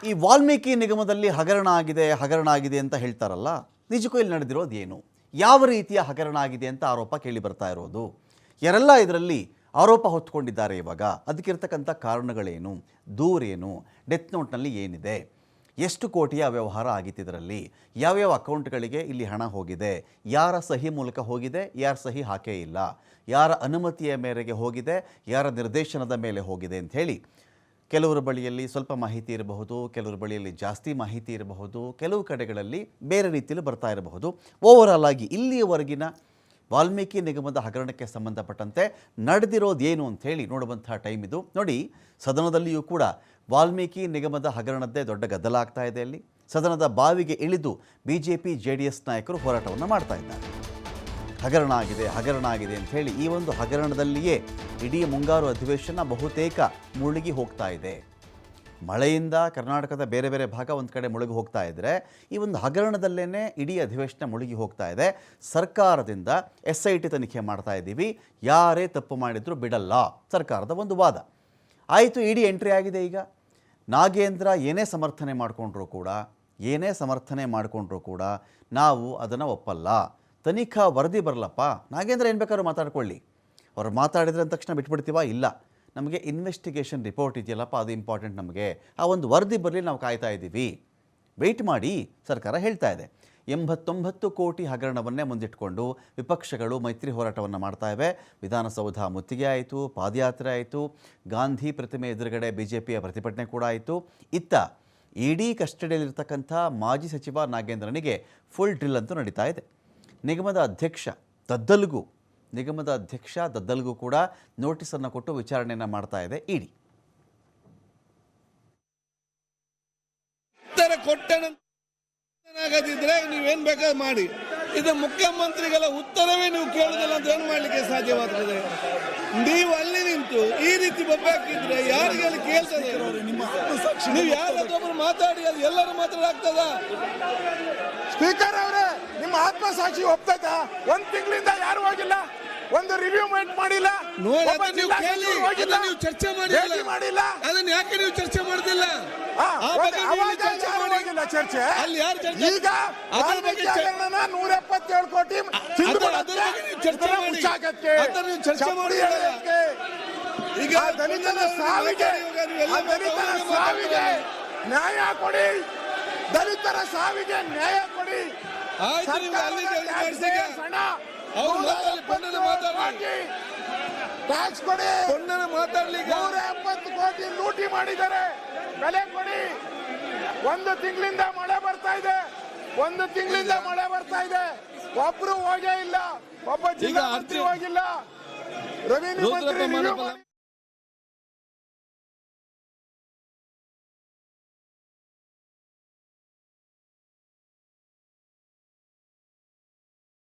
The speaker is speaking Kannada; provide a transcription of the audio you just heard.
ಈ ವಾಲ್ಮೀಕಿ ನಿಗಮದಲ್ಲಿ ಹಗರಣ ಆಗಿದೆ ಅಂತ ಹೇಳ್ತಾರಲ್ಲ, ನಿಜಕ್ಕೂ ಇಲ್ಲಿ ನಡೆದಿರೋದು ಏನು? ಯಾವ ರೀತಿಯ ಹಗರಣ ಆಗಿದೆ ಅಂತ ಆರೋಪ ಕೇಳಿ ಬರ್ತಾ ಇರೋದು? ಯಾರೆಲ್ಲ ಇದರಲ್ಲಿ ಆರೋಪ ಹೊತ್ತುಕೊಂಡಿದ್ದಾರೆ ಇವಾಗ? ಅದಕ್ಕಿರ್ತಕ್ಕಂಥ ಕಾರಣಗಳೇನು, ದೂರೇನು, ಡೆತ್ ನೋಟ್ನಲ್ಲಿ ಏನಿದೆ, ಎಷ್ಟು ಕೋಟಿಯ ವ್ಯವಹಾರ ಆಗಿತ್ತು ಇದರಲ್ಲಿ, ಯಾವ್ಯಾವ ಅಕೌಂಟ್ಗಳಿಗೆ ಇಲ್ಲಿ ಹಣ ಹೋಗಿದೆ, ಯಾರ ಸಹಿ ಮೂಲಕ ಹೋಗಿದೆ, ಯಾರ ಸಹಿ ಹಾಕೇ ಇಲ್ಲ, ಯಾರ ಅನುಮತಿಯ ಮೇರೆಗೆ ಹೋಗಿದೆ, ಯಾರ ನಿರ್ದೇಶನದ ಮೇಲೆ ಹೋಗಿದೆ ಅಂತ ಹೇಳಿ ಕೆಲವರ ಬಳಿಯಲ್ಲಿ ಸ್ವಲ್ಪ ಮಾಹಿತಿ ಇರಬಹುದು, ಕೆಲವರ ಬಳಿಯಲ್ಲಿ ಜಾಸ್ತಿ ಮಾಹಿತಿ ಇರಬಹುದು, ಕೆಲವು ಕಡೆಗಳಲ್ಲಿ ಬೇರೆ ರೀತಿಯಲ್ಲಿ ಬರ್ತಾ ಇರಬಹುದು. ಓವರಾಲ್ ಆಗಿ ಇಲ್ಲಿಯವರೆಗಿನ ವಾಲ್ಮೀಕಿ ನಿಗಮದ ಹಗರಣಕ್ಕೆ ಸಂಬಂಧಪಟ್ಟಂತೆ ನಡೆದಿರೋದೇನು ಅಂಥೇಳಿ ನೋಡುವಂಥ ಟೈಮ್ ಇದು. ನೋಡಿ, ಸದನದಲ್ಲಿಯೂ ಕೂಡ ವಾಲ್ಮೀಕಿ ನಿಗಮದ ಹಗರಣದ್ದೇ ದೊಡ್ಡ ಗದ್ದಲ ಆಗ್ತಾ ಇದೆ. ಅಲ್ಲಿ ಸದನದ ಬಾವಿಗೆ ಇಳಿದು BJP JDS ನಾಯಕರು ಹೋರಾಟವನ್ನು ಮಾಡ್ತಾ ಇದ್ದಾರೆ. ಹಗರಣ ಆಗಿದೆ ಅಂಥೇಳಿ ಈ ಒಂದು ಹಗರಣದಲ್ಲಿಯೇ ಇಡೀ ಮುಂಗಾರು ಅಧಿವೇಶನ ಬಹುತೇಕ ಮುಳುಗಿ ಹೋಗ್ತಾ ಇದೆ. ಮಳೆಯಿಂದ ಕರ್ನಾಟಕದ ಬೇರೆ ಬೇರೆ ಭಾಗ ಒಂದು ಕಡೆ ಮುಳುಗಿ ಹೋಗ್ತಾ ಇದ್ದರೆ, ಈ ಒಂದು ಹಗರಣದಲ್ಲೇ ಇಡೀ ಅಧಿವೇಶನ ಮುಳುಗಿ ಹೋಗ್ತಾ ಇದೆ. ಸರ್ಕಾರದಿಂದ SIT ತನಿಖೆ ಮಾಡ್ತಾ ಇದ್ದೀವಿ, ಯಾರೇ ತಪ್ಪು ಮಾಡಿದರೂ ಬಿಡಲ್ಲ, ಸರ್ಕಾರದ ಒಂದು ವಾದ ಆಯಿತು. ಇಡಿ ಎಂಟ್ರಿ ಆಗಿದೆ. ಈಗ ನಾಗೇಂದ್ರ ಏನೇ ಸಮರ್ಥನೆ ಮಾಡಿಕೊಂಡ್ರೂ ಕೂಡ ನಾವು ಅದನ್ನು ಒಪ್ಪಲ್ಲ. ತನಿಖಾ ವರದಿ ಬರಲಪ್ಪ, ನಾಗೇಂದ್ರ ಏನು ಬೇಕಾದ್ರೂ ಮಾತಾಡ್ಕೊಳ್ಳಿ, ಅವ್ರು ಮಾತಾಡಿದ್ರೆ ಅಂದ ತಕ್ಷಣ ಬಿಟ್ಬಿಡ್ತೀವ? ಇಲ್ಲ, ನಮಗೆ ಇನ್ವೆಸ್ಟಿಗೇಷನ್ ರಿಪೋರ್ಟ್ ಇದೆಯಲ್ಲಪ್ಪ, ಅದು ಇಂಪಾರ್ಟೆಂಟ್ ನಮಗೆ. ಆ ಒಂದು ವರದಿ ಬರಲಿ, ನಾವು ಕಾಯ್ತಾ ಇದ್ದೀವಿ, ವೆಯ್ಟ್ ಮಾಡಿ ಸರ್ಕಾರ ಹೇಳ್ತಾ ಇದೆ. 89 ಕೋಟಿ ಹಗರಣವನ್ನೇ ಮುಂದಿಟ್ಕೊಂಡು ವಿಪಕ್ಷಗಳು ಮೈತ್ರಿ ಹೋರಾಟವನ್ನು ಮಾಡ್ತಾ ಇವೆ. ವಿಧಾನಸೌಧ ಮುತ್ತಿಗೆ ಆಯಿತು, ಪಾದಯಾತ್ರೆ ಆಯಿತು, ಗಾಂಧಿ ಪ್ರತಿಮೆ ಎದುರುಗಡೆ BJPಯ ಪ್ರತಿಭಟನೆ ಕೂಡ ಆಯಿತು. ಇತ್ತ ಇಡೀ ಕಸ್ಟಡಿಯಲ್ಲಿರ್ತಕ್ಕಂಥ ಮಾಜಿ ಸಚಿವ ನಾಗೇಂದ್ರನಿಗೆ ಫುಲ್ ಡ್ರಿಲ್ ಅಂತೂ ನಡೀತಾ ಇದೆ. ನಿಗಮದ ಅಧ್ಯಕ್ಷ ದದ್ದಲ್ಗೂ ಕೂಡ ನೋಟಿಸನ್ನು ಕೊಟ್ಟು ವಿಚಾರಣೆಯನ್ನು ಮಾಡ್ತಾ ಇದೆ ಇಡಿ. ಆಗದಿದ್ರೆ ನೀವೇನ್ ಬೇಕಾದ್ರೂ ಮಾಡಿ, ಇದು ಮುಖ್ಯಮಂತ್ರಿಗಳ ಉತ್ತರವೇ ನೀವು ಕೇಳುದಿಲ್ಲ ಅಂತ ಏನು ಮಾಡ್ಲಿಕ್ಕೆ ಸಾಧ್ಯವಾಗ್ತದೆ? ನೀವು ಅಲ್ಲಿ ನಿಂತು ಈ ರೀತಿ ಬೊಬ್ಬೆ ಹಾಕಿದ್ರೆ ಯಾರಿಗೆ ಅಲ್ಲಿ ಕೇಳ್ತದೆ? ನೀವು ಯಾರಾದ್ರೂ ಮಾತಾಡಿ, ಅದು ಎಲ್ಲರೂ ಮಾತಾಡಾಗ್ತದ? ಸ್ಪೀಕರ್ ಅವರೇ, ನಿಮ್ಮ ಆತ್ಮಸಾಕ್ಷಿ ಒಪ್ತದ? ಒಂದ್ ತಿಂಗಳಿಂದ ಯಾರು ಹೋಗಿಲ್ಲ, ಒಂದು ರಿವ್ಯೂ ಮಾಡಿಲ್ಲ, ನೀವು ಕೇಳಿ, ನೀವು ಚರ್ಚೆ ಮಾಡಿಲ್ಲ, ಅದನ್ನ ಯಾಕೆ ನೀವು ಚರ್ಚೆ ಮಾಡುದಿಲ್ಲ? ಚರ್ಚೆ ಅಲ್ಲಿ ಯಾರು ಚರ್ಚೆ? ಈಗ 177 ಕೋಟಿ ಚರ್ಚೆ ಮಾಡಿ. ಈಗ ದಲಿತರ ಸಾವಿಗೆ ನ್ಯಾಯ ಕೊಡಿ, ದಲಿತರ ಸಾವಿಗೆ ನ್ಯಾಯ ಕೊಡಿ. ಟ್ಯಾಕ್ಸ್ ಕೊಡಿ, ಮಾತಾಡ್ಲಿಕ್ಕೆ 170 ಕೋಟಿ ಲೂಟಿ ಮಾಡಿದ್ದಾರೆ, ಬೆಲೆ ಕೊಡಿ. ಒಂದು ತಿಂಗಳಿಂದ ಮಳೆ ಬರ್ತಾ ಇದೆ, ಒಬ್ರು ಹೋಗೇ ಇಲ್ಲ, ಒಬ್ಬ ಜಿಲ್ಲಾ ಮಂತ್ರಿ ಹೋಗಿಲ್ಲ, ರೆವಿನ್ಯೂ ಮಂತ್ರಿ